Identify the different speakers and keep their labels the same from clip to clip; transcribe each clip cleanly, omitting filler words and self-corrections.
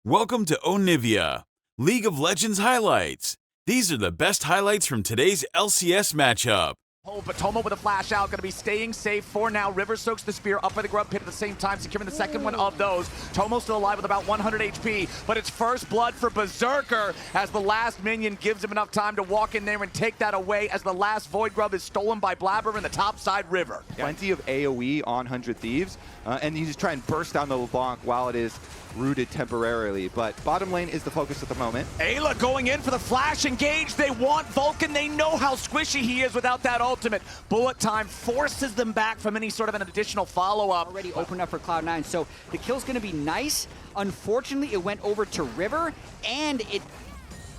Speaker 1: Welcome to Onivia, League of Legends highlights. These are the best highlights from today's LCS matchup.
Speaker 2: But Tomo with a flash out, gonna be staying safe for now. River soaks the spear up by the grub pit at the same time, securing the second one of those. Tomo still alive with about 100 HP, but it's first blood for Berserker as the last minion gives him enough time to walk in there and take that away as the last Void Grub is stolen by Blabber in the top side River.
Speaker 3: Plenty of AoE on 100 Thieves, and you just try and burst down the LeBlanc while it is rooted temporarily, but bottom lane is the focus at the moment.
Speaker 2: Ayla going in for the flash engage. They want Vulcan. They know how squishy he is without that ultimate. Bullet time forces them back from any sort of an additional follow-up.
Speaker 4: Already opened up for Cloud9, so the kill's going to be nice. Unfortunately, it went over to River, and it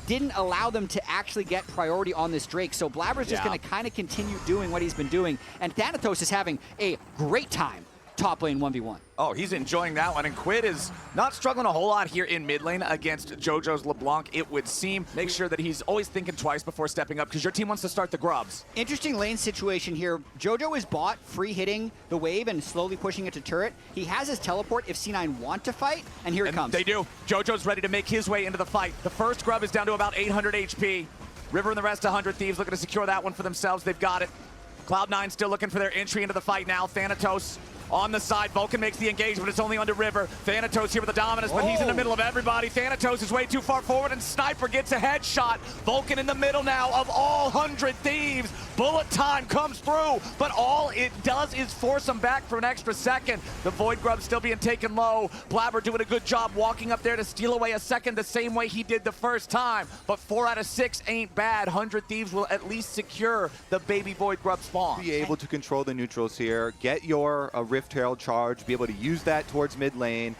Speaker 4: didn't allow them to actually get priority on this Drake. So Blabber's just going to kind of continue doing what he's been doing, and Thanatos is having a great time top lane 1v1.
Speaker 2: Oh, he's enjoying that one, and Quid is not struggling a whole lot here in mid lane against JoJo's LeBlanc, it would seem. Make sure that he's always thinking twice before stepping up, because your team wants to start the grubs.
Speaker 4: Interesting lane situation here. JoJo is bot, free hitting the wave and slowly pushing it to turret. He has his teleport if C9 want to fight, and here it comes.
Speaker 2: They do. JoJo's ready to make his way into the fight. The first grub is down to about 800 HP. River and the rest 100 Thieves looking to secure that one for themselves. They've got it. Cloud9 still looking for their entry into the fight now. Thanatos on the side. Vulcan makes the engagement. It's only under River. Thanatos here with the dominance, but he's in the middle of everybody. Thanatos is way too far forward, and Sniper gets a headshot. Vulcan in the middle now of all 100 Thieves. Bullet time comes through, but all it does is force them back for an extra second. The Void Grub still being taken low. Blabber doing a good job walking up there to steal away a second the same way he did the first time. But 4 out of 6 ain't bad. 100 Thieves will at least secure the baby Void Grub spawn.
Speaker 3: Be able to control the neutrals here, get your Rift Herald charge, be able to use that towards mid lane,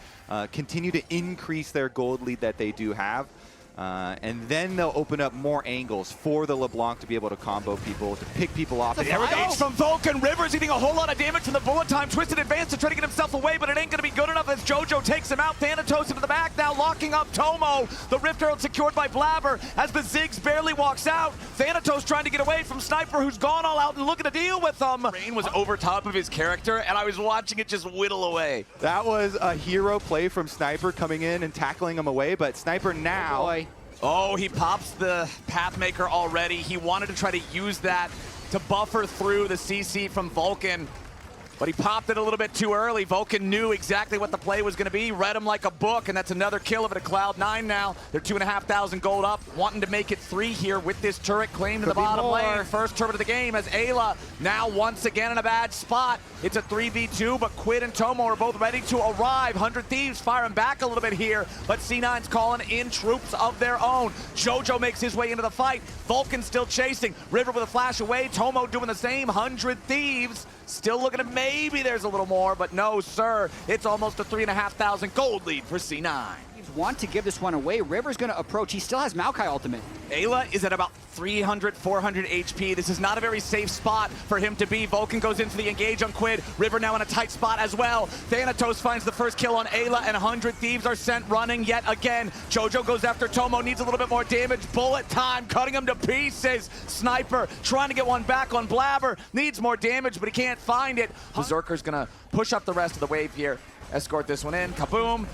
Speaker 3: continue to increase their gold lead that they do have. And then they'll open up more angles for the LeBlanc to be able to combo people, to pick people off.
Speaker 2: There we go from Vulcan. River's eating a whole lot of damage from the bullet time. Twisted advance to try to get himself away, but it ain't going to be good enough as JoJo takes him out. Thanatos into the back now, locking up Tomo. The Rift Herald secured by Blabber as the Ziggs barely walks out. Thanatos trying to get away from Sniper, who's gone all out and looking to deal with them. Rain was over top of his character, and I was watching it just whittle away.
Speaker 3: That was a hero play from Sniper coming in and tackling him away, but Sniper now...
Speaker 2: Oh, he pops the Pathmaker already. He wanted to try to use that to buffer through the CC from Vulcan, but he popped it a little bit too early. Vulcan knew exactly what the play was going to be, read him like a book, and that's another kill over to Cloud9 now. They're 2,500 gold up, wanting to make it 3 here with this turret claim to the bottom lane. First turret of the game as Ayla now once again in a bad spot. It's a 3v2, but Quid and Tomo are both ready to arrive. 100 Thieves firing back a little bit here, but C9's calling in troops of their own. JoJo makes his way into the fight. Vulcan still chasing. River with a flash away. Tomo doing the same. 100 Thieves still looking at maybe there's a little more, but no, sir. It's almost a 3,500 gold lead for C9.
Speaker 4: Want to give this one away. River's going to approach. He still has Maokai ultimate.
Speaker 2: Ayla is at about 300, 400 HP. This is not a very safe spot for him to be. Vulcan goes in for the engage on Quid. River now in a tight spot as well. Thanatos finds the first kill on Ayla, and 100 Thieves are sent running yet again. JoJo goes after Tomo, needs a little bit more damage. Bullet time, cutting him to pieces. Sniper trying to get one back on Blabber. Needs more damage, but he can't find it. Berserker's going to push up the rest of the wave here. Escort this one in. Kaboom.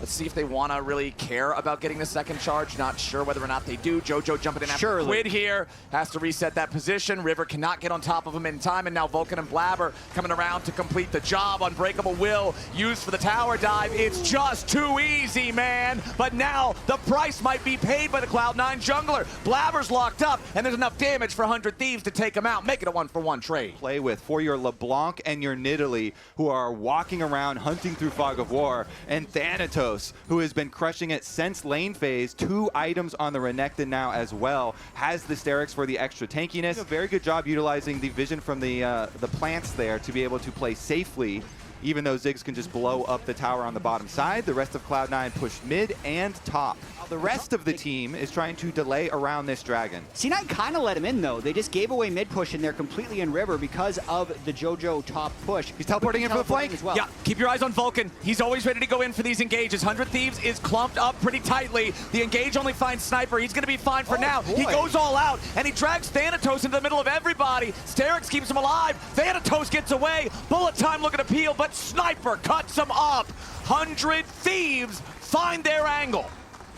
Speaker 2: Let's see if they want to really care about getting the second charge. Not sure whether or not they do. JoJo jumping in after Quid here. Has to reset that position. River cannot get on top of him in time. And now Vulcan and Blabber coming around to complete the job. Unbreakable Will used for the tower dive. It's just too easy, man. But now the price might be paid by the Cloud9 jungler. Blabber's locked up, and there's enough damage for 100 Thieves to take him out. Make it a 1-for-1 trade.
Speaker 3: Play with for your LeBlanc and your Nidalee, who are walking around hunting through Fog of War, and Thanatos, who has been crushing it since lane phase. 2 items on the Renekton now as well. Has the Sterix for the extra tankiness. A very good job utilizing the vision from the plants there to be able to play safely, even though Ziggs can just blow up the tower on the bottom side. The rest of Cloud9 pushed mid and top. The rest of the team is trying to delay around this dragon.
Speaker 4: C9 kind of let him in, though. They just gave away mid push, and they're completely in River because of the JoJo top push.
Speaker 3: He's teleporting in for the flank
Speaker 4: as well.
Speaker 2: Yeah, keep your eyes on Vulcan. He's always ready to go in for these engages. 100 Thieves is clumped up pretty tightly. The engage only finds Sniper. He's going to be fine for now. Boy. He goes all out, and he drags Thanatos into the middle of everybody. Sterix keeps him alive. Thanatos gets away. Bullet time looking to peel, but Sniper cuts him up. 100 Thieves find their angle.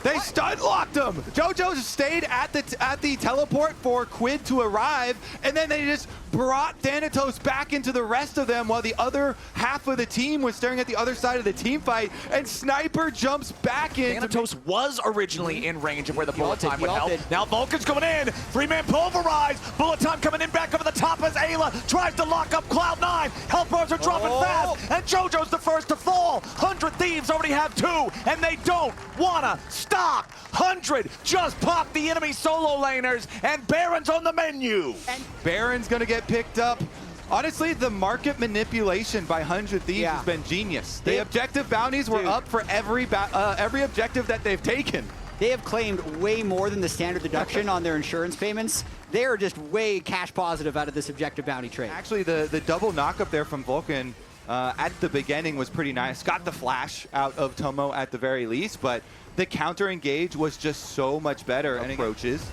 Speaker 3: They stun locked him. JoJo stayed at the teleport for Quid to arrive, and then they just brought Thanatos back into the rest of them while the other half of the team was staring at the other side of the team fight, and Sniper jumps back in.
Speaker 2: Thanatos was originally in range of where the bullet time would help.
Speaker 4: did.
Speaker 2: Now Vulcan's coming in. 3-man pulverize. Bullet time coming in back over the top as Ayla tries to lock up Cloud9. Health bars are dropping fast, and JoJo's the first to fall. 100 Thieves already have 2, and they don't wanna stop. 100 just popped the enemy solo laners, and Baron's on the menu.
Speaker 3: And Baron's gonna get picked up. Honestly, the market manipulation by 100 Thieves has been genius. The objective bounties were up for every objective that they've taken.
Speaker 4: They have claimed way more than the standard deduction on their insurance payments. They are just way cash positive out of this objective bounty trade.
Speaker 3: Actually, the double knock up there from Vulcan at the beginning was pretty nice. Got the flash out of Tomo at the very least, but the counter engage was just so much better. And approaches.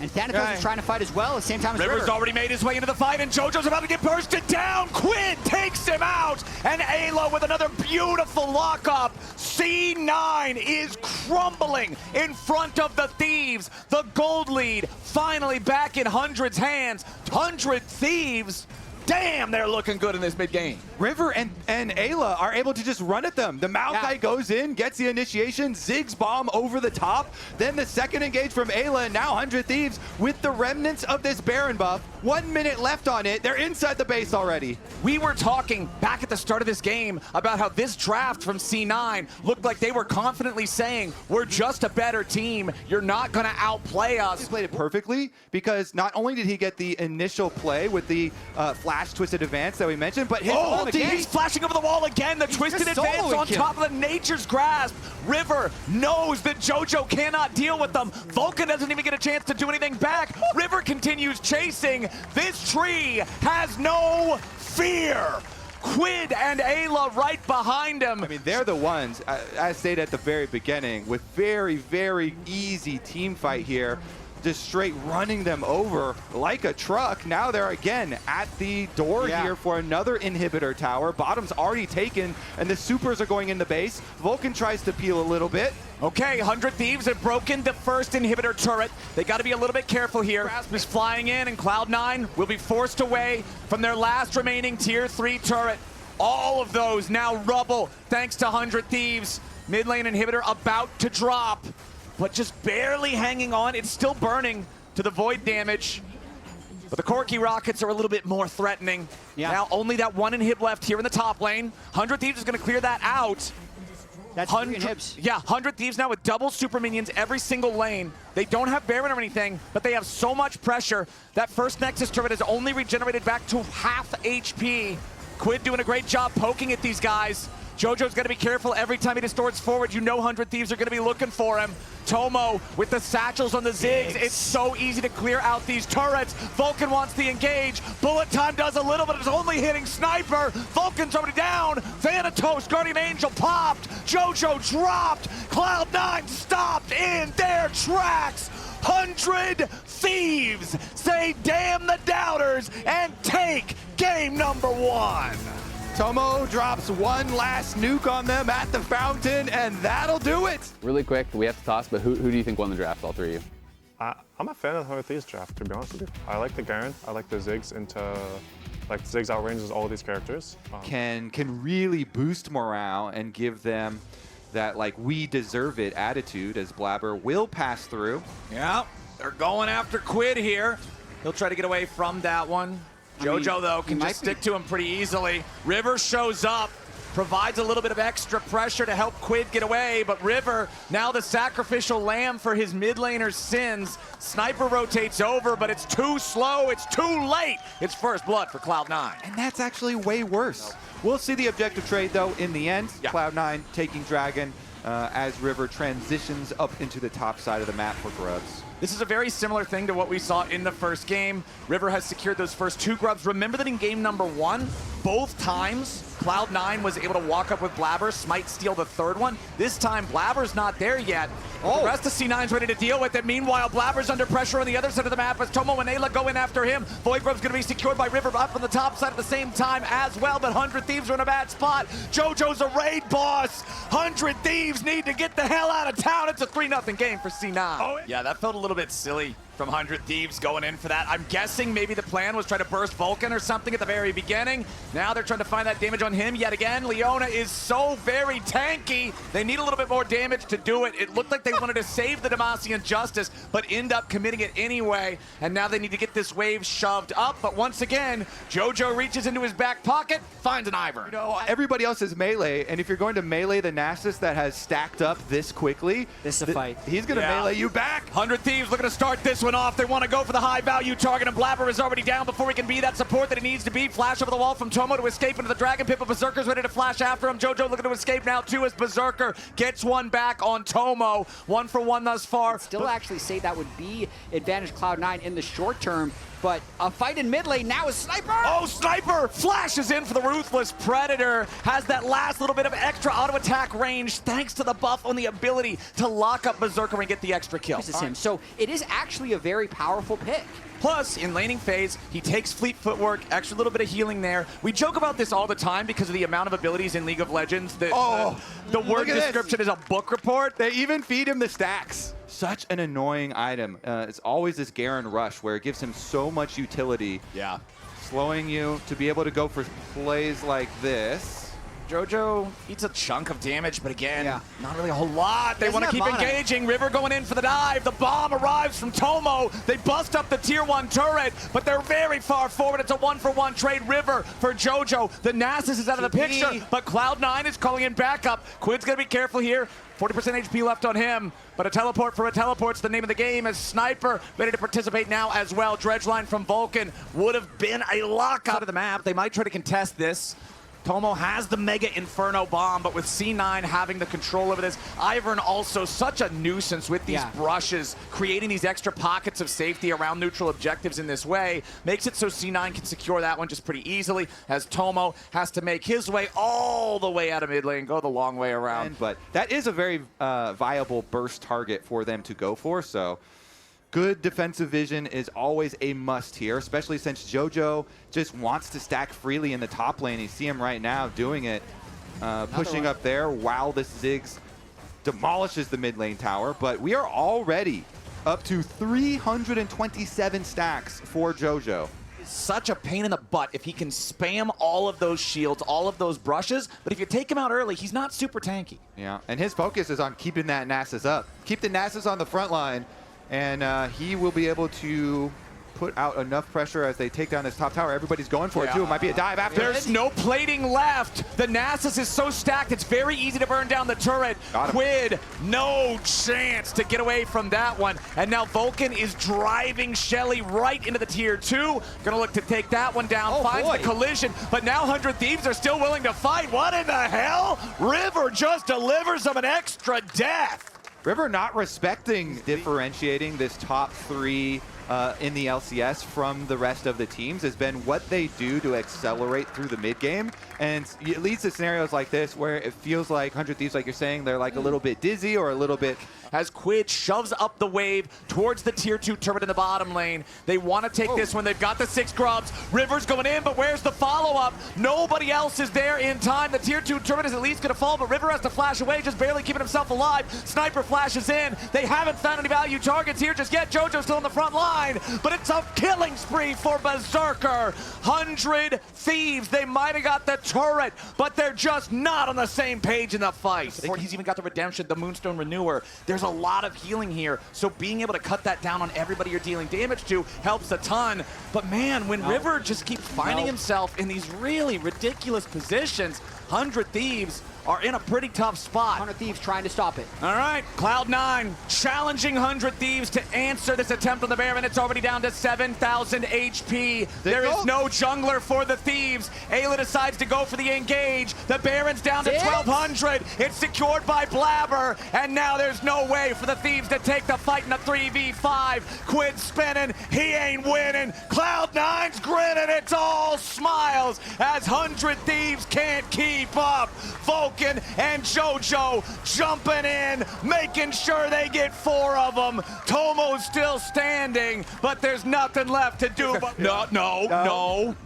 Speaker 4: And Thanatos is trying to fight as well at the same time as
Speaker 2: River's
Speaker 4: River.
Speaker 2: already made his way into the fight, and JoJo's about to get bursted down. Quid takes him out, and Ayla with another beautiful lockup. C9 is crumbling in front of the Thieves. The gold lead finally back in 100's hands. 100 Thieves. Damn, they're looking good in this mid-game.
Speaker 3: River and Ayla are able to just run at them. The Maokai goes in, gets the initiation, Ziggs bomb over the top, then the second engage from Ayla, and now 100 Thieves with the remnants of this Baron buff. 1 minute left on it. They're inside the base already.
Speaker 2: We were talking back at the start of this game about how this draft from C9 looked like they were confidently saying, we're just a better team. You're not going to outplay us.
Speaker 3: He played it perfectly because not only did he get the initial play with the flash twisted advance that we mentioned, but his
Speaker 2: he's flashing over the wall again. The twisted advance on top of the Nature's Grasp. River knows that JoJo cannot deal with them. Vulcan doesn't even get a chance to do anything back. River continues chasing. This tree has no fear. Quid and Ayla right behind him.
Speaker 3: I mean, they're the ones, as stated at the very beginning, with very, very easy team fight here. Just straight running them over like a truck. Now they're again at the door here for another inhibitor tower. Bottom's already taken, and the supers are going in the base. Vulcan tries to peel a little bit.
Speaker 2: Okay, 100 Thieves have broken the first inhibitor turret. They got to be a little bit careful here. Grasp is flying in, and Cloud9 will be forced away from their last remaining tier 3 turret. All of those now rubble thanks to 100 Thieves. Mid lane inhibitor about to drop, but just barely hanging on. It's still burning to the void damage. But the Corky rockets are a little bit more threatening. Now only that one inhib left here in the top lane. 100 Thieves is going to clear that out.
Speaker 4: That's
Speaker 2: 100
Speaker 4: inhibs.
Speaker 2: Yeah, 100 Thieves now with double super minions every single lane. They don't have Baron or anything, but they have so much pressure. That first Nexus turret is only regenerated back to half HP. Quid doing a great job poking at these guys. JoJo's got to be careful every time he distorts forward. You know 100 Thieves are going to be looking for him. Tomo with the satchels on the Ziggs. It's so easy to clear out these turrets. Vulcan wants the engage. Bullet time does a little, but it's only hitting Sniper. Vulcan's already down. Thanatos, Guardian Angel popped. JoJo dropped. Cloud9 stopped in their tracks. 100 Thieves say damn the doubters and take game number 1.
Speaker 3: Tomo drops one last nuke on them at the fountain, and that'll do it.
Speaker 5: Really quick, we have to toss, but who do you think won the draft, all three of you?
Speaker 6: I'm a fan of the 100 Thieves draft, to be honest with you. I like the Garen, I like the Ziggs Ziggs outranges all of these characters.
Speaker 3: Can really boost morale and give them that like we deserve it attitude as Blabber will pass through.
Speaker 2: Yeah, they're going after Quid here. He'll try to get away from that one. JoJo, though, can just stick to him pretty easily. River shows up, provides a little bit of extra pressure to help Quid get away, but River, now the sacrificial lamb for his mid laner's sins. Sniper rotates over, but it's too slow, it's too late. It's first blood for Cloud9.
Speaker 3: And that's actually way worse. We'll see the objective trade, though, in the end. Cloud9 taking Dragon as River transitions up into the top side of the map for grubs.
Speaker 2: This is a very similar thing to what we saw in the first game. River has secured those first 2 grubs. Remember that in game number 1, both times Cloud9 was able to walk up with Blabber, Smite steal the 3rd one. This time Blabber's not there yet. The rest of C9's ready to deal with it. Meanwhile, Blabber's under pressure on the other side of the map as Tomo and Ayla go in after him. Voidgrub's gonna be secured by River up on the top side at the same time as well, but 100 Thieves are in a bad spot. JoJo's a raid boss. 100 Thieves need to get the hell out of town. It's a 3-0 game for C9. Oh, yeah, that felt a little bit silly from 100 Thieves going in for that. I'm guessing maybe the plan was try to burst Vulcan or something at the very beginning. Now they're trying to find that damage on him yet again. Leona is so very tanky. They need a little bit more damage to do it. It looked like they wanted to save the Demacian Justice, but end up committing it anyway. And now they need to get this wave shoved up. But once again, JoJo reaches into his back pocket, finds an Ivern.
Speaker 3: You know, everybody else is melee, and if you're going to melee the Nasus that has stacked up this quickly,
Speaker 4: this is a fight.
Speaker 3: He's going to melee you back.
Speaker 2: 100 Thieves looking to start this one off. They want to go for the high value target, and Blabber is already down before he can be that support that he needs to be. Flash over the wall from Tomo to escape into the Dragon Pit, but Berserker's ready to flash after him. JoJo looking to escape now too as Berserker gets one back on Tomo. 1 for 1 thus far.
Speaker 4: I'd still actually say that would be advantage Cloud9 in the short term, but a fight in mid lane now is Sniper!
Speaker 2: Oh, Sniper flashes in for the Ruthless Predator. Has that last little bit of extra auto attack range thanks to the buff on the ability to lock up Berserker and get the extra kill.
Speaker 4: This is him. So it is actually a very powerful pick.
Speaker 2: Plus, in laning phase, he takes fleet footwork, extra little bit of healing there. We joke about this all the time because of the amount of abilities in League of Legends. The word description is a book report.
Speaker 3: They even feed him the stacks. Such an annoying item. It's always this Garen Rush where it gives him so much utility.
Speaker 2: Yeah.
Speaker 3: Slowing you to be able to go for plays like this.
Speaker 2: JoJo eats a chunk of damage, but again, not really a whole lot. They want to keep engaging. River going in for the dive. The bomb arrives from Tomo. They bust up the tier 1 turret, but they're very far forward. It's a 1-for-1 trade. River for JoJo. The Nasus is out of the picture, but Cloud9 is calling in backup. Quid's going to be careful here. 40% HP left on him, but a teleport for a teleport's the name of the game as Sniper ready to participate now as well. Dredgeline from Vulcan would have been a lockout of the map. They might try to contest this. Tomo has the Mega Inferno Bomb, but with C9 having the control over this, Ivern also such a nuisance with these brushes, creating these extra pockets of safety around neutral objectives in this way, makes it so C9 can secure that one just pretty easily, as Tomo has to make his way all the way out of mid lane, go the long way around.
Speaker 3: But that is a very viable burst target for them to go for, so good defensive vision is always a must here, especially since JoJo just wants to stack freely in the top lane. You see him right now doing it, pushing up there while this Ziggs demolishes the mid lane tower. But we are already up to 327 stacks for JoJo.
Speaker 2: Such a pain in the butt if he can spam all of those shields, all of those brushes, but if you take him out early, he's not super tanky.
Speaker 3: Yeah, and his focus is on keeping that Nasus up. Keep the Nasus on the front line, and he will be able to put out enough pressure as they take down this top tower. Everybody's going for it too. It might be a dive after.
Speaker 2: There's no plating left. The Nasus is so stacked, it's very easy to burn down the turret. Quid, no chance to get away from that one. And now Vulcan is driving Shelly right into the tier 2. Gonna look to take that one down, finds the collision, but now 100 Thieves are still willing to fight. What in the hell? River just delivers them an extra death.
Speaker 3: River not respecting differentiating this top 3 in the LCS from the rest of the teams has been what they do to accelerate through the mid game, and it leads to scenarios like this where it feels like 100 Thieves, like you're saying, they're like a little bit dizzy or a little bit.
Speaker 2: As Quid shoves up the wave towards the tier 2 turret in the bottom lane. They want to take this one. They've got the 6 grubs. River's going in, but where's the follow-up? Nobody else is there in time. The tier 2 turret is at least going to fall, but River has to flash away, just barely keeping himself alive. Sniper flashes in. They haven't found any value targets here just yet. JoJo's still on the front line, but it's a killing spree for Berserker. 100 Thieves. They might have got the turret, but they're just not on the same page in the fight. He's even got the redemption, the Moonstone Renewer. There's a lot of healing here, so being able to cut that down on everybody you're dealing damage to helps a ton. But man, when River just keeps finding himself in these really ridiculous positions, 100 Thieves are in a pretty tough spot.
Speaker 4: 100 Thieves trying to stop it.
Speaker 2: All right, Cloud9 challenging 100 Thieves to answer this attempt on the Baron. It's already down to 7,000 HP. There is no jungler for the Thieves. Ayla decides to go for the engage. The Baron's down to 1,200. It's secured by Blabber, and now there's no way for the Thieves to take the fight in a 3v5. Quid spinning, he ain't winning. Cloud9's grinning, it's all smiles as 100 Thieves can't keep up. Vulcan and JoJo jumping in, making sure they get 4 of them. Tomo's still standing, but there's nothing left to do. But no.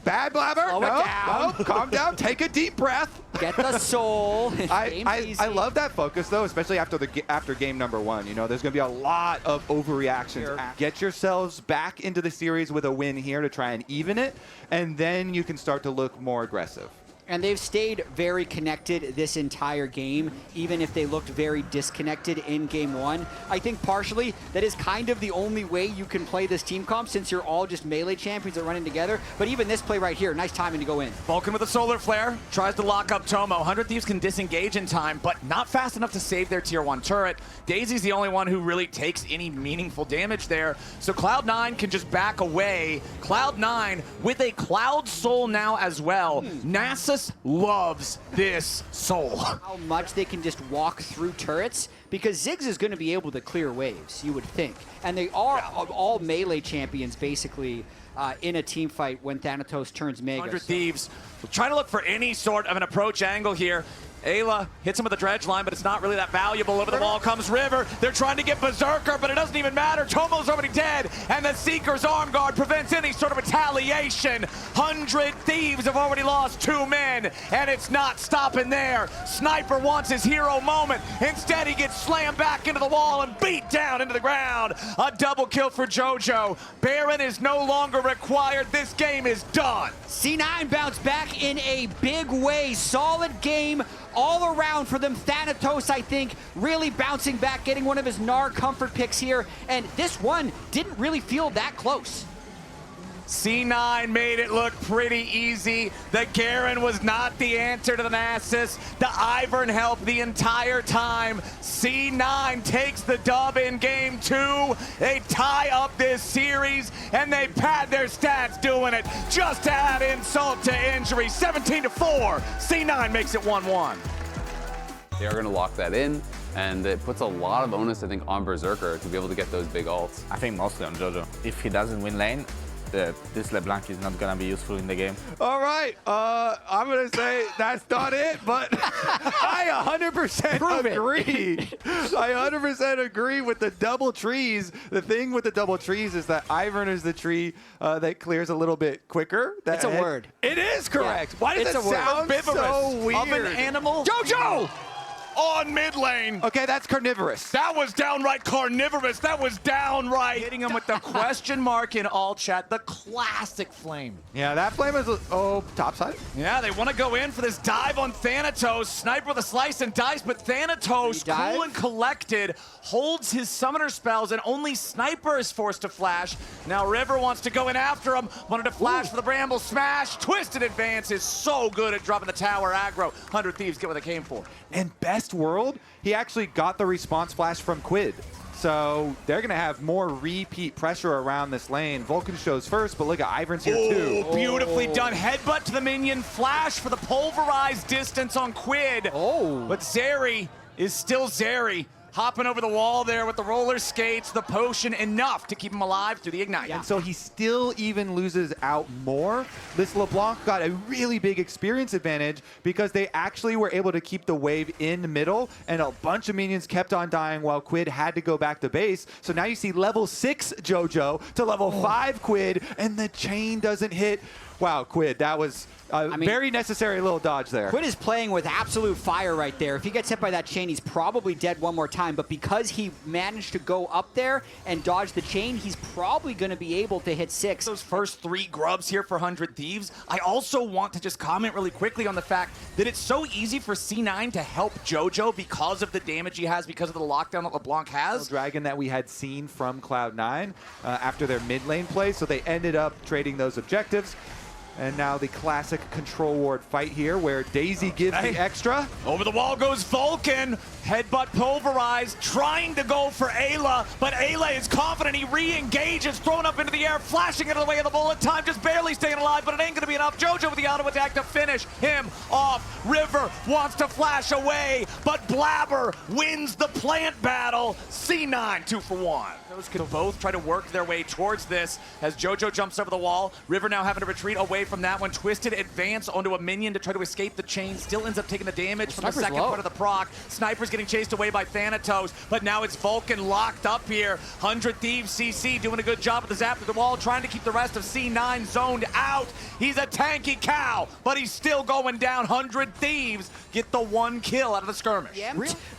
Speaker 3: Bad Blabber.
Speaker 4: Slow it down.
Speaker 3: No. Calm down. Take a deep breath.
Speaker 4: Get the soul.
Speaker 3: I love that focus though, especially after game number 1. You know, there's going to be a lot of overreactions. Get yourselves back into the series with a win here to try and even it, and then you can start to look more aggressive.
Speaker 4: And they've stayed very connected this entire game, even if they looked very disconnected in game 1. I think partially that is kind of the only way you can play this team comp, since you're all just melee champions that run in together. But even this play right here, nice timing to go in.
Speaker 2: Vulcan with a solar flare tries to lock up Tomo. 100 Thieves can disengage in time, but not fast enough to save their tier 1 turret. Daisy's the only one who really takes any meaningful damage there, so Cloud9 can just back away. Cloud9 with a Cloud Soul now as well. Nasus loves this soul.
Speaker 4: How much they can just walk through turrets, because Ziggs is going to be able to clear waves, you would think. And they are all melee champions, basically, in a team fight when Thanatos turns Mega.
Speaker 2: 100 Thieves trying to look for any sort of an approach angle here. Ayla hits him with the dredge line, but it's not really that valuable. Over the wall comes River. They're trying to get Berserker, but it doesn't even matter. Tomo's already dead, and the Seeker's arm guard prevents any sort of retaliation. 100 Thieves have already lost 2 men, and it's not stopping there. Sniper wants his hero moment. Instead, he gets slammed back into the wall and beat down into the ground. A double kill for JoJo. Baron is no longer required. This game is done.
Speaker 4: C9 bounced back in a big way. Solid game all around for them. Thanatos, I think, really bouncing back, getting one of his Gnar comfort picks here. And this one didn't really feel that close.
Speaker 2: C9 made it look pretty easy. The Garen was not the answer to the Nasus. The Ivern helped the entire time. C9 takes the dub in game 2. They tie up this series, and they pad their stats doing it just to add insult to injury. 17-4. C9 makes it 1-1.
Speaker 5: They are going to lock that in, and it puts a lot of onus, I think, on Berserker to be able to get those big ults.
Speaker 7: I think mostly on JoJo. If he doesn't win lane, this LeBlanc is not gonna be useful in the game.
Speaker 3: All right, I'm gonna say that's not it, but I 100% agree. I 100% agree with the double trees. The thing with the double trees is that Ivern is the tree that clears a little bit quicker.
Speaker 4: It's a word.
Speaker 3: It is correct.
Speaker 4: Yeah.
Speaker 3: Why does
Speaker 4: It's
Speaker 3: it
Speaker 4: a
Speaker 3: sound
Speaker 4: word.
Speaker 3: so weird?
Speaker 2: Of an animal. JoJo! On mid lane.
Speaker 3: Okay, that's carnivorous.
Speaker 2: That was downright carnivorous. That was downright hitting him with the question mark in all chat. The classic flame.
Speaker 3: Yeah, that flame is, topside.
Speaker 2: Yeah, they want to go in for this dive on Thanatos. Sniper with a slice and dice, but Thanatos, cool and collected, holds his summoner spells, and only Sniper is forced to flash. Now River wants to go in after him. Wanted to flash for the Bramble Smash. Twisted Advance is so good at dropping the tower aggro. 100 Thieves get what they came for.
Speaker 3: And best world, he actually got the response flash from Quid. So they're going to have more repeat pressure around this lane. Vulcan shows first, but look at Ivern's here too.
Speaker 2: Beautifully done. Headbutt to the minion. Flash for the pulverized distance on Quid. But Zeri is still Zeri. Hopping over the wall there with the roller skates, the potion, enough to keep him alive through the Ignite.
Speaker 3: And so he still even loses out more. This LeBlanc got a really big experience advantage because they actually were able to keep the wave in the middle, and a bunch of minions kept on dying while Quid had to go back to base. So now you see level 6 JoJo to level 5 Quid, and the chain doesn't hit. Wow, Quid, that was a very necessary little dodge there.
Speaker 4: Quid is playing with absolute fire right there. If he gets hit by that chain, he's probably dead one more time. But because he managed to go up there and dodge the chain, he's probably going to be able to hit 6.
Speaker 2: Those first 3 grubs here for 100 Thieves. I also want to just comment really quickly on the fact that it's so easy for C9 to help JoJo because of the damage he has, because of the lockdown that LeBlanc has.
Speaker 3: Dragon that we had seen from Cloud9 after their mid lane play, so they ended up trading those objectives. And now the classic control ward fight here where Daisy gives the extra.
Speaker 2: Over the wall goes Vulcan. Headbutt pulverized, trying to go for Ayla, but Ayla is confident. He re-engages, thrown up into the air, flashing it out of the way of the bullet time, just barely staying alive, but it ain't gonna be enough. Jojo with the auto attack to finish him off. River wants to flash away, but Blabber wins the plant battle. C9, 2 for 1. Those could both try to work their way towards this as Jojo jumps over the wall. River now having to retreat away from that one. Twisted advance onto a minion to try to escape the chain. Still ends up taking the damage from the second part of the proc. Sniper's getting chased away by Thanatos, but now it's Vulcan locked up here. 100 Thieves CC doing a good job with the zap to the wall, trying to keep the rest of C9 zoned out. He's a tanky cow, but he's still going down. 100 Thieves get the 1 kill out of the skirmish.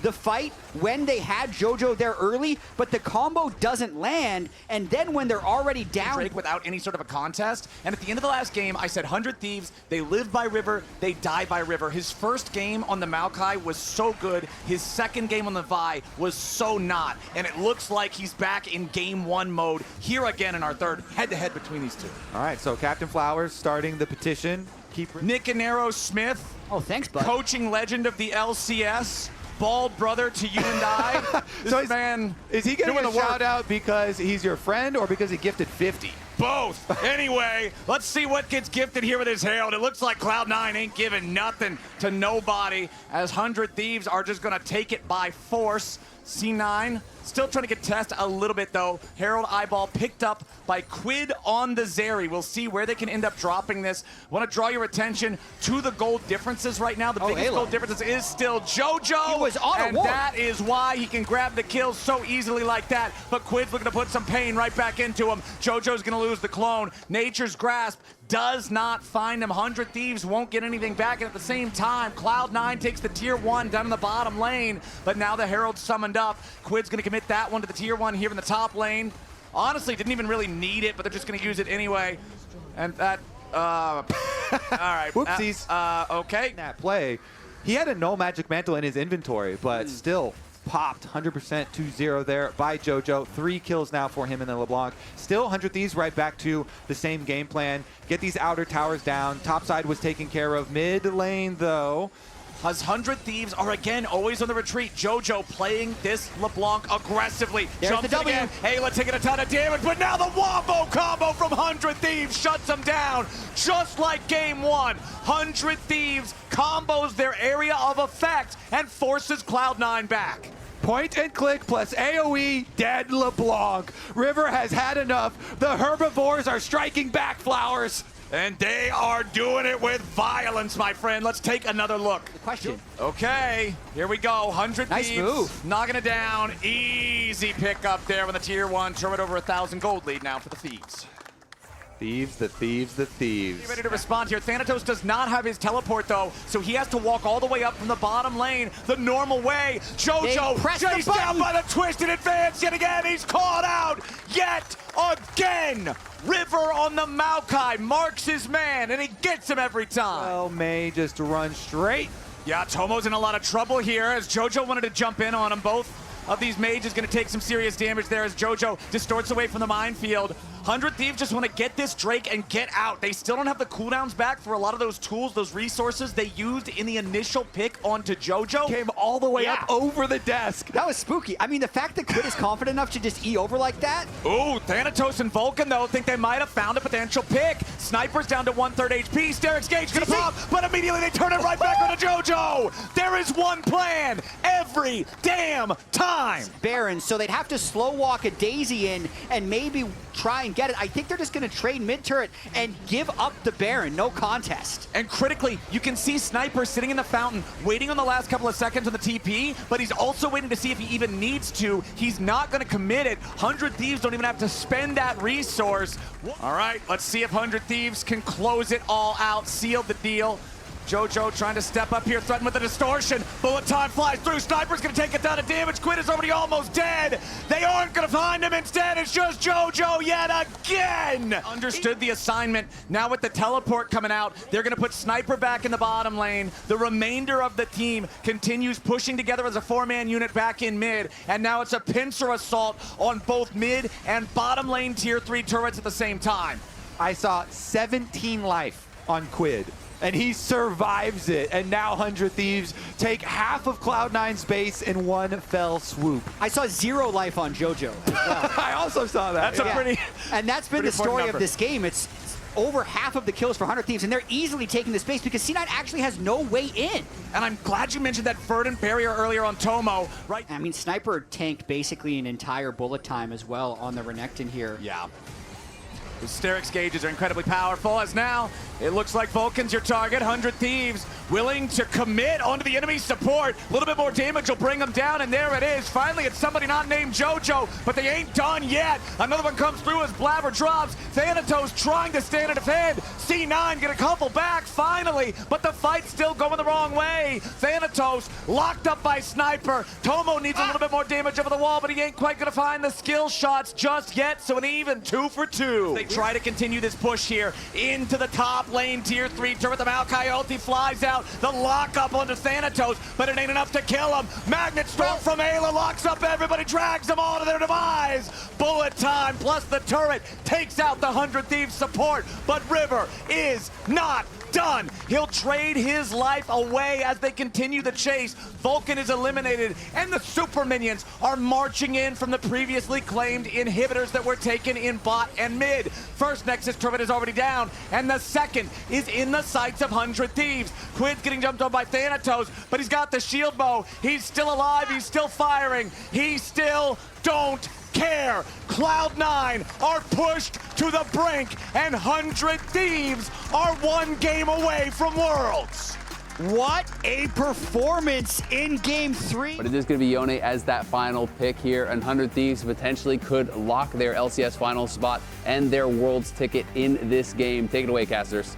Speaker 4: The fight when they had Jojo there early, but the combo doesn't land, and then when they're already down.
Speaker 2: Drake without any sort of a contest, and at the end of the last game, I said 100 Thieves, they live by River, they die by River. His first game on the Maokai was so good, his second game on the Vi was so not, and it looks like he's back in game 1 mode here again in our third head-to-head between these two.
Speaker 3: All right, so Captain Flowers starting the petition.
Speaker 2: Nick Anero Smith.
Speaker 4: Oh, thanks, bud.
Speaker 2: Coaching legend of the LCS. Bald brother to you and I.
Speaker 3: So
Speaker 2: man
Speaker 3: is he getting a shout out because he's your friend or because he gifted 50?
Speaker 2: Both. Anyway, let's see what gets gifted here with his Herald. It looks like Cloud9 ain't giving nothing to nobody as 100 Thieves are just going to take it by force. C9 still trying to get test a little bit though. Herald eyeball picked up by Quid on the Zeri. We'll see where they can end up dropping this. Want to draw your attention to the gold differences right now. The biggest gold differences is still Jojo.
Speaker 4: He was on
Speaker 2: and that is why he can grab the kills so easily like that. But Quid's looking to put some pain right back into him. Jojo's going to lose the clone. Nature's Grasp does not find him. 100 Thieves won't get anything back, and at the same time, Cloud9 takes the tier 1 down in the bottom lane, but now the Herald's summoned up. Quid's gonna commit that one to the tier 1 here in the top lane. Honestly, didn't even really need it, but they're just gonna use it anyway. And that, all right.
Speaker 3: Whoopsies.
Speaker 2: Okay.
Speaker 3: That play, he had a no magic mantle in his inventory, but still popped 100% 2-0 there by Jojo. 3 kills now for him in the LeBlanc. Still 100 Thieves right back to the same game plan. Get these outer towers down. Top side was taken care of. Mid lane though.
Speaker 2: As 100 Thieves are again always on the retreat. Jojo playing this LeBlanc aggressively.
Speaker 4: There's
Speaker 2: Jumps
Speaker 4: the W.
Speaker 2: again. Ayla taking a ton of damage, but now the wombo combo from 100 Thieves shuts them down. Just like game 1, 100 Thieves combos their area of effect and forces Cloud9 back.
Speaker 3: Point and click plus AoE, dead LeBlanc. River has had enough. The herbivores are striking back, Flowers.
Speaker 2: And they are doing it with violence, my friend. Let's take another look.
Speaker 4: The question.
Speaker 2: Okay, here we go. 100
Speaker 4: Nice
Speaker 2: Thieves,
Speaker 4: move.
Speaker 2: knocking it down. Easy pick up there with a tier 1 turret over 1,000 gold lead now for the Thieves.
Speaker 3: Thieves, the Thieves, the Thieves.
Speaker 2: Ready to respond here. Thanatos does not have his teleport though, so he has to walk all the way up from the bottom lane the normal way. Jojo chased down by the twisted advance yet again. He's caught out yet again. River on the Maokai marks his man, and he gets him every time.
Speaker 3: Well, May just run straight.
Speaker 2: Yeah, Tomo's in a lot of trouble here as Jojo wanted to jump in on him. Both of these mages going to take some serious damage there as Jojo distorts away from the minefield. 100 Thieves just want to get this Drake and get out. They still don't have the cooldowns back for a lot of those tools, those resources they used in the initial pick onto Jojo.
Speaker 3: Came all the way up over the desk.
Speaker 4: That was spooky. I mean, the fact that Quid is confident enough to just E over like that.
Speaker 2: Ooh, Thanatos and Vulcan, though, think they might have found a potential pick. Sniper's down to 1/3 HP. Steric's Gage gonna pop, but immediately they turn it right back onto Jojo. There is one plan every damn time.
Speaker 4: Baron, so they'd have to slow walk a Daisy in and maybe try and get it. I think they're just going to trade mid-turret and give up the Baron. No contest.
Speaker 2: And critically, you can see Sniper sitting in the fountain, waiting on the last couple of seconds on the TP, but he's also waiting to see if he even needs to. He's not going to commit it. 100 Thieves don't even have to spend that resource. All right, let's see if 100 Thieves can close it all out, seal the deal. Jojo trying to step up here, threaten with the distortion. Bullet time flies through. Sniper's going to take a ton of damage. Quid is already almost dead. They aren't going to find him. Instead, it's just Jojo yet again. Understood the assignment. Now with the teleport coming out, they're going to put Sniper back in the bottom lane. The remainder of the team continues pushing together as a 4-man unit back in mid. And now it's a pincer assault on both mid and bottom lane tier 3 turrets at the same time.
Speaker 3: I saw 17 life on Quid. And he survives it, and now 100 Thieves take half of Cloud9's base in one fell swoop.
Speaker 4: I saw 0 life on JoJo as well.
Speaker 3: I also saw that.
Speaker 2: That's a pretty...
Speaker 4: And that's been the
Speaker 2: important
Speaker 4: story
Speaker 2: number.
Speaker 4: of this game. It's over half of the kills for 100 Thieves, and they're easily taking this base because C9 actually has no way in.
Speaker 2: And I'm glad you mentioned that verdant barrier earlier on Tomo, right?
Speaker 4: I mean, Sniper tanked basically an entire bullet time as well on the Renekton here.
Speaker 2: Yeah. The Sterix gauges are incredibly powerful, as now it looks like Vulcan's your target. 100 Thieves willing to commit onto the enemy support. A little bit more damage will bring them down, and there it is. Finally, it's somebody not named JoJo, but they ain't done yet. Another one comes through as Blabber drops. Thanatos trying to stand and defend. C9 get a couple back, finally, but the fight's still going the wrong way. Thanatos locked up by Sniper. Tomo needs a little bit more damage over the wall, but he ain't quite gonna find the skill shots just yet, so an even 2 for 2. They try to continue this push here into the top lane, tier 3 turret. The Malcoyote flies out, the lockup onto Thanatos, but it ain't enough to kill him. Magnet Storm from Ayla locks up everybody, drags them all to their demise. Bullet time, plus the turret takes out the 100 Thieves support, but River is not done. He'll trade his life away as they continue the chase. Vulcan is eliminated, and the super minions are marching in from the previously claimed inhibitors that were taken in bot and mid. First Nexus turret is already down, and the second is in the sights of 100 Thieves. Quid's getting jumped on by Thanatos, but he's got the shield bow. He's still alive, he's still firing. He still don't care. Cloud9 are pushed to the brink, and 100 Thieves are 1 game away from Worlds.
Speaker 4: What a performance in Game 3.
Speaker 5: But it is going to be Yone as that final pick here, and 100 Thieves potentially could lock their LCS final spot and their Worlds ticket in this game. Take it away, casters.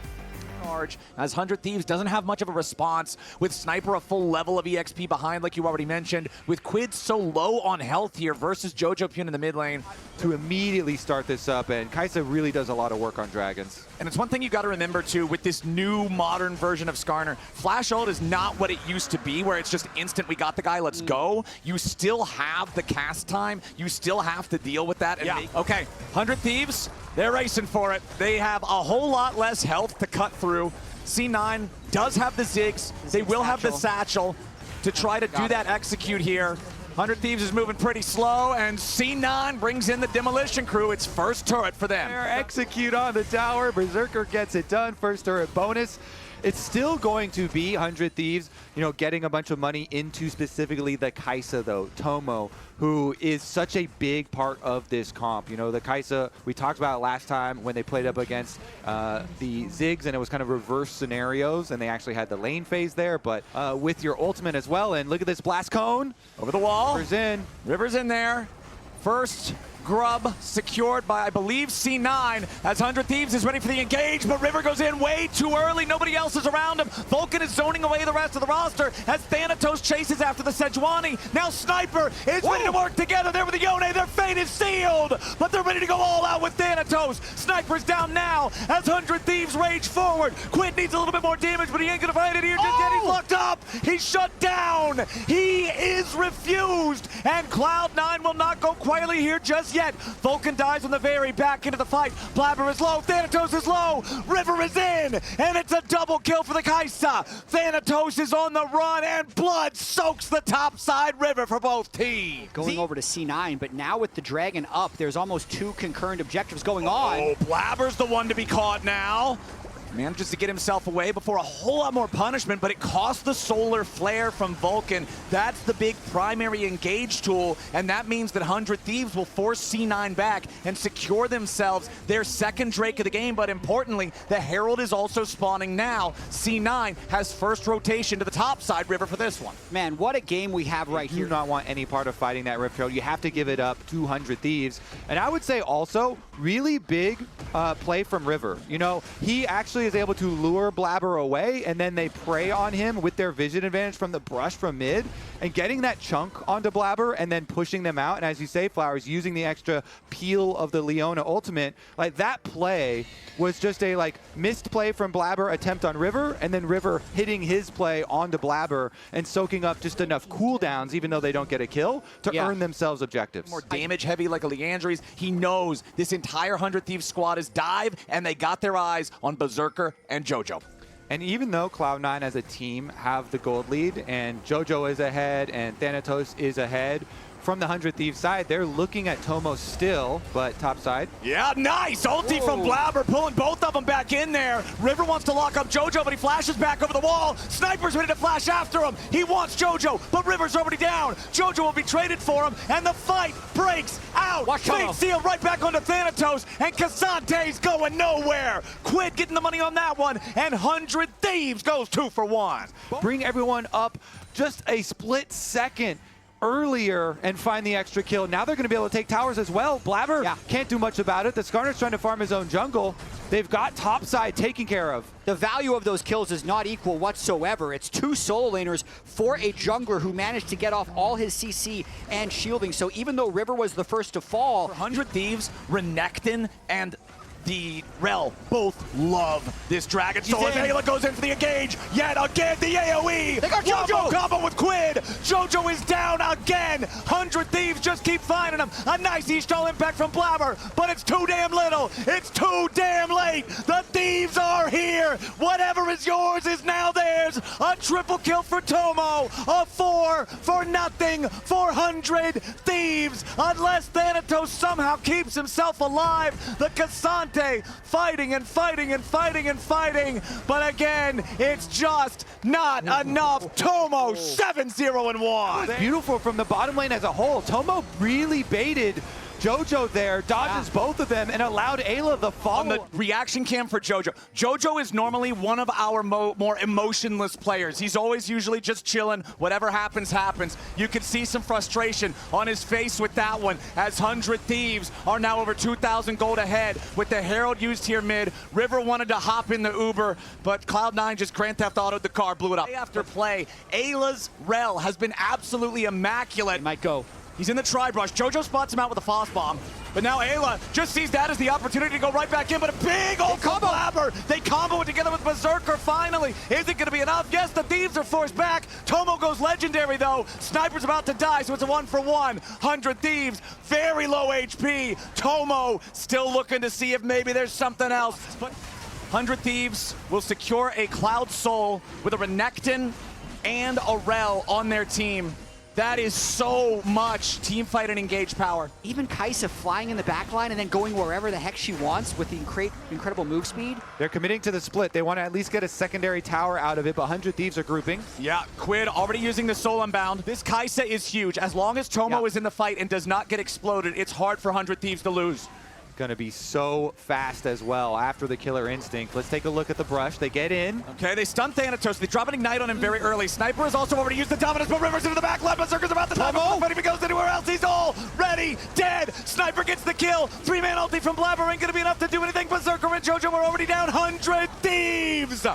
Speaker 2: As 100 Thieves doesn't have much of a response, with Sniper a full level of EXP behind, like you already mentioned, with Quid so low on health here versus JoJo Pune in the mid lane.
Speaker 3: To immediately start this up, and Kaisa really does a lot of work on Dragons.
Speaker 2: And it's one thing you got to remember too, with this new modern version of Skarner, Flash ult is not what it used to be, where it's just instant, we got the guy, let's go. You still have the cast time, you still have to deal with that. And okay, 100 Thieves, they're racing for it. They have a whole lot less health to cut through. C9 does have the Ziggs. They will have the satchel to try to do that execute here. 100 Thieves is moving pretty slow, and C9 brings in the Demolition Crew. It's first turret for them.
Speaker 3: Execute on the tower. Berserker gets it done. First turret bonus. It's still going to be 100 Thieves, you know, getting a bunch of money into specifically the Kaisa, though. Tomo, who is such a big part of this comp. You know, the Kaisa, we talked about it last time when they played up against the Ziggs, and it was kind of reverse scenarios, and they actually had the lane phase there, but with your ultimate as well. And look at this blast cone.
Speaker 2: Over the wall.
Speaker 3: River's in.
Speaker 2: River's in there. First grub secured by, I believe, C9, as 100 Thieves is ready for the engage, but River goes in way too early. Nobody else is around him. Vulcan is zoning away the rest of the roster as Thanatos chases after the Sejuani. Now Sniper is ready to work together there with the Yone. Their fate is sealed, but they're ready to go all out with Thanatos. Sniper's down now as 100 Thieves rage forward. Quid needs a little bit more damage, but he ain't gonna find it here just yet. He's locked up. He's shut down. He is refused, and Cloud9 will not go quietly here just yet. Vulcan dies on the very back into the fight. Blabber is low, Thanatos is low, River is in, and it's a double kill for the Kaisa. Thanatos is on the run, and blood soaks the top side River for both teams.
Speaker 4: Going over to C9, but now with the Dragon up, there's almost 2 concurrent objectives going on.
Speaker 2: Oh, Blabber's the one to be caught now. Manages to get himself away before a whole lot more punishment, but it cost the solar flare from Vulcan. That's the big primary engage tool, and that means that 100 Thieves will force C9 back and secure themselves their second Drake of the game. But importantly, the Herald is also spawning now. C9 has first rotation to the top side River for this one.
Speaker 4: Man, what a game we have right here.
Speaker 3: You do not want any part of fighting that Rift Herald. You have to give it up to 100 Thieves. And I would say also, really big play from River. You know, he actually is able to lure Blabber away, and then they prey on him with their vision advantage from the brush from mid, and getting that chunk onto Blabber and then pushing them out. And as you say, Flowers, using the extra peel of the Leona ultimate, like that play was just a missed play from Blabber attempt on River, and then River hitting his play onto Blabber and soaking up just enough cooldowns, even though they don't get a kill, to earn themselves objectives.
Speaker 2: More damage heavy like a Leandries. He knows this entire 100 Thieves squad is this dive, and they got their eyes on Berserker and JoJo.
Speaker 3: And even though Cloud9 as a team have the gold lead, and JoJo is ahead, and Thanatos is ahead, from the 100 Thieves side, they're looking at Tomo still, but top side.
Speaker 2: Yeah, nice! Ulti from Blabber, pulling both of them back in there. River wants to lock up JoJo, but he flashes back over the wall. Sniper's ready to flash after him. He wants JoJo, but River's already down. JoJo will be traded for him, and the fight breaks out. Fate seal right back onto Thanatos, and Casante's going nowhere. Quid getting the money on that one, and 100 Thieves goes 2 for 1.
Speaker 3: Bring everyone up just a split second earlier and find the extra kill. Now they're going to be able to take towers as well. Blabber can't do much about it. The Skarner's trying to farm his own jungle. They've got top side taken care of.
Speaker 4: The value of those kills is not equal whatsoever. It's 2 solo laners for a jungler who managed to get off all his CC and shielding. So even though River was the first to fall,
Speaker 2: 100 Thieves, Renekton, and the Rel both love this Dragon Soul. And Ayla goes in for the engage yet again. The AoE. They got JoJo combo with Quid. JoJo is down again. 100 Thieves just keep finding him. A nice Eastall impact from Blabber, but it's too damn little. It's too damn late. The Thieves are here. Whatever is yours is now theirs. A triple kill for Tomo. A 4 for nothing. 400 Thieves. Unless Thanatos somehow keeps himself alive. The Cassandra fighting and fighting and fighting and fighting, but again, it's just not enough. Tomo 7-0-1.
Speaker 3: Beautiful from the bottom lane as a whole. Tomo really baited JoJo there, dodges both of them, and allowed Ayla the follow.
Speaker 2: On the reaction cam for JoJo. JoJo is normally one of our more emotionless players. He's always usually just chilling. Whatever happens, happens. You can see some frustration on his face with that one, as 100 Thieves are now over 2,000 gold ahead with the Herald used here mid. River wanted to hop in the Uber, but Cloud9 just Grand Theft Auto'd the car, blew it up. Play after play, Ayla's Rel has been absolutely immaculate.
Speaker 4: He might go.
Speaker 2: He's in the tri-brush. JoJo spots him out with a Frost Bomb. But now Ayla just sees that as the opportunity to go right back in, but a big old combo. They combo it together with Berserker finally. Is it going to be enough? Yes, the Thieves are forced back. Tomo goes legendary though. Sniper's about to die, so it's a 1-for-1. 100 Thieves, very low HP. Tomo still looking to see if maybe there's something else. But 100 Thieves will secure a Cloud Soul with a Renekton and a Rel on their team. That is so much team fight and engage power.
Speaker 4: Even Kai'Sa flying in the backline and then going wherever the heck she wants with the incredible move speed.
Speaker 3: They're committing to the split. They want to at least get a secondary tower out of it, but 100 Thieves are grouping.
Speaker 2: Yeah, Quid already using the Soul Unbound. This Kai'Sa is huge. As long as Tomo is in the fight and does not get exploded, it's hard for 100 Thieves to lose.
Speaker 3: Going to be so fast as well after the Killer Instinct. Let's take a look at the brush. They get in.
Speaker 2: Okay, they stun Thanatos. They drop an Ignite on him very early. Sniper has also already used the Dominance, but River's into the back left. Berserker's about to time off, but if he goes anywhere else, he's all ready, dead. Sniper gets the kill. 3-man ulti from Blabber ain't going to be enough to do anything. Berserker and JoJo are already down. 100 Thieves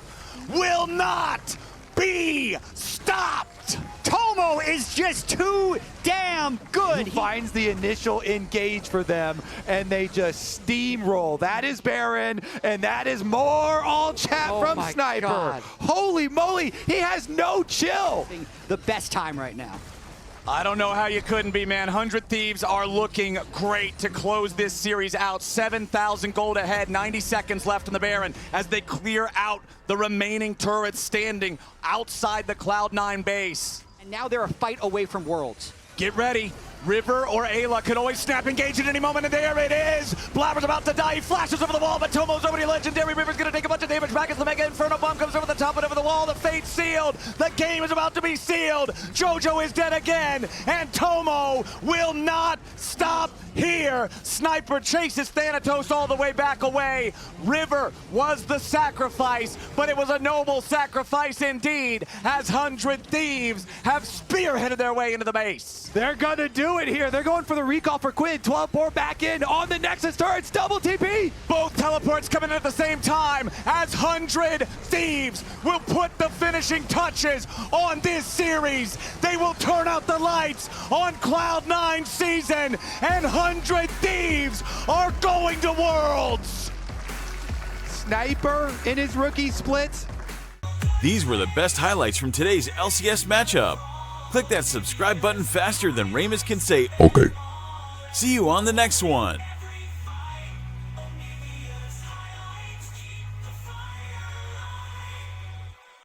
Speaker 2: will not be stopped.
Speaker 4: Tomo is just too damn good.
Speaker 3: He finds the initial engage for them, and they just steamroll. That is Baron, and that is more all chat from Sniper.
Speaker 4: God.
Speaker 3: Holy moly, he has no chill.
Speaker 4: The best time right now.
Speaker 2: I don't know how you couldn't be, man. 100 Thieves are looking great to close this series out. 7,000 gold ahead, 90 seconds left in the Baron as they clear out the remaining turrets standing outside the Cloud9 base.
Speaker 4: And now they're a fight away from Worlds.
Speaker 2: Get ready. River or Ayla could always snap engage at any moment, and there it is. Blabber's about to die. He flashes over the wall, but Tomo's already legendary. River's going to take a bunch of damage back as the Mega Inferno Bomb comes over the top and over the wall. The fate's sealed. The game is about to be sealed. JoJo is dead again, and Tomo will not stop here. Sniper chases Thanatos all the way back away. River was the sacrifice, but it was a noble sacrifice indeed, as 100 Thieves have spearheaded their way into the base.
Speaker 3: They're gonna do it here. They're going for the recall for Quid. 12-4 back in on the Nexus turrets. Double TP.
Speaker 2: Both teleports coming in at the same time as 100 Thieves will put the finishing touches on this series. They will turn out the lights on Cloud9 season, and 100 Thieves are going to Worlds.
Speaker 3: Sniper in his rookie splits.
Speaker 1: These were the best highlights from today's LCS matchup. Click that subscribe button faster than Ramus can say, okay. See you on the next one.